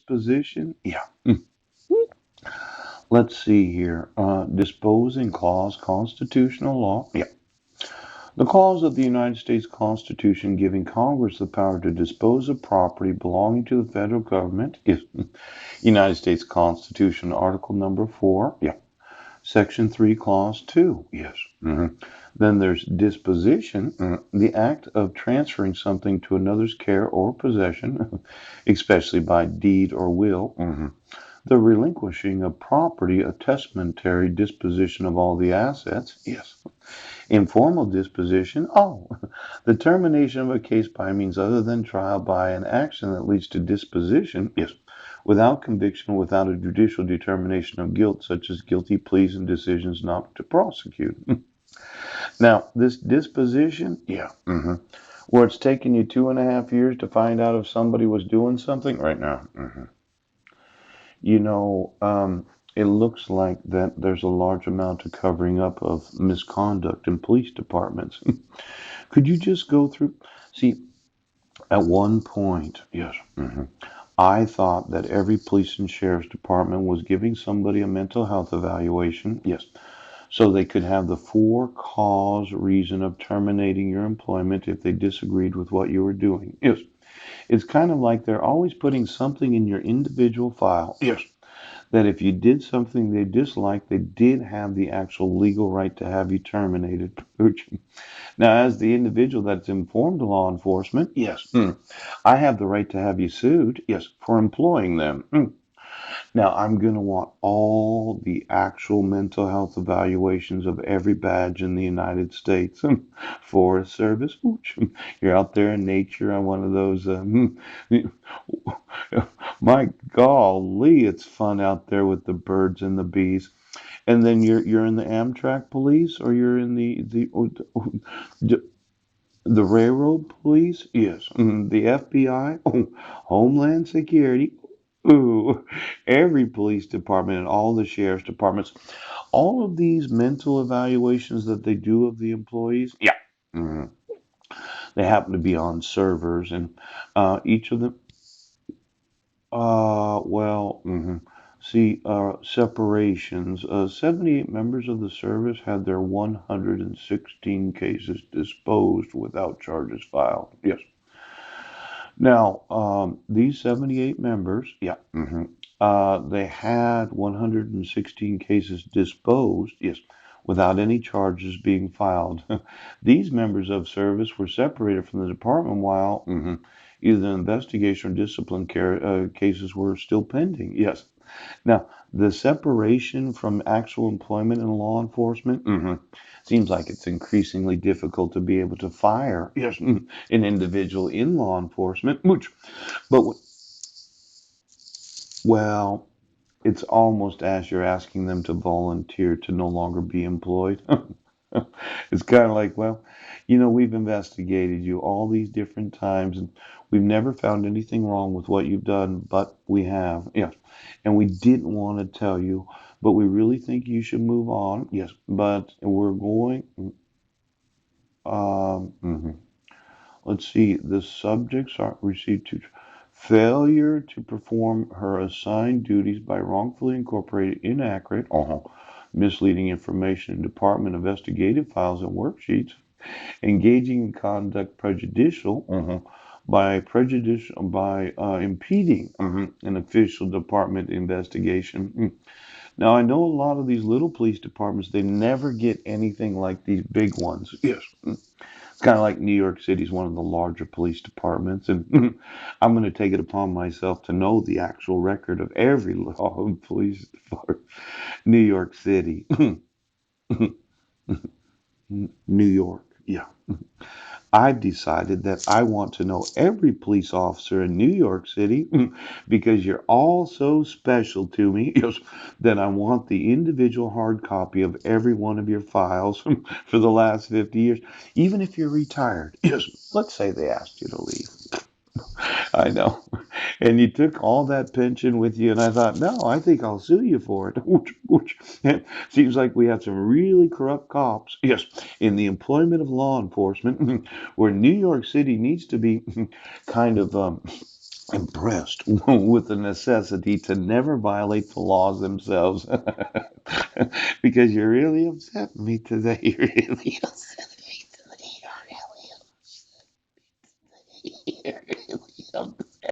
disposition? Yeah. Let's see here. Disposing clause, constitutional law. Yeah. The clause of the United States Constitution giving Congress the power to dispose of property belonging to the federal government is United States Constitution, Article number 4. Yeah. Section 3, Clause 2. Yes. Then there's disposition, the act of transferring something to another's care or possession, especially by deed or will. The relinquishing of property, a testamentary disposition of all the assets. Yes. Informal disposition. Oh, the termination of a case by means other than trial by an action that leads to disposition. Yes. Without conviction, without a judicial determination of guilt, such as guilty pleas and decisions not to prosecute. Now, this disposition, yeah, where it's taken you 2.5 years to find out if somebody was doing something right now. You know, it looks like that there's a large amount of covering up of misconduct in police departments. Could you just go through? See, at one point, yes, I thought that every police and sheriff's department was giving somebody a mental health evaluation, yes, so they could have the for cause reason of terminating your employment if they disagreed with what you were doing. Yes, it's kind of like they're always putting something in your individual file. Yes, that if you did something they disliked, they did have the actual legal right to have you terminated. Now, as the individual that's informed law enforcement, yes, I have the right to have you sued, yes, for employing them. Now, I'm going to want all the actual mental health evaluations of every badge in the United States. Forest Service, you're out there in nature on one of those. My golly, it's fun out there with the birds and the bees. And then you're in the Amtrak police, or you're in the railroad police. Yes, the FBI, Homeland Security. Ooh, every police department and all the sheriff's departments, all of these mental evaluations that they do of the employees, yeah, mhm, they happen to be on servers, and each of them, well, see, separations. 78 members of the service had their 116 cases disposed without charges filed. Yes. Now, these 78 members, yeah, they had 116 cases disposed, yes, without any charges being filed. These members of service were separated from the department while either investigation or discipline cases were still pending. Yes. Now, the separation from actual employment in law enforcement seems like it's increasingly difficult to be able to fire, yes, an individual in law enforcement, which, but, well, it's almost as you're asking them to volunteer to no longer be employed. It's kind of like, well, we've investigated you all these different times and we've never found anything wrong with what you've done, but we have. Yes. And we didn't want to tell you, but we really think you should move on. Yes. But we're going, mhm. Let's see, the subjects are received to failure to perform her assigned duties by wrongfully incorporating inaccurate, misleading information in department investigative files and worksheets, engaging in conduct prejudicial, by impeding an official department investigation. Now I know a lot of these little police departments, they never get anything like these big ones. Yes. It's kind of like New York City is one of the larger police departments, and I'm going to take it upon myself to know the actual record of every law police department. New York City, New York, yeah. I've decided that I want to know every police officer in New York City because you're all so special to me. Yes, that I want the individual hard copy of every one of your files for the last 50 years, even if you're retired. Yes, let's say they asked you to leave. I know. And you took all that pension with you, and I thought, no, I think I'll sue you for it. Which seems like we have some really corrupt cops, yes, in the employment of law enforcement, where New York City needs to be kind of impressed with the necessity to never violate the laws themselves. Because you really upset me today. You really upset me today. You really upset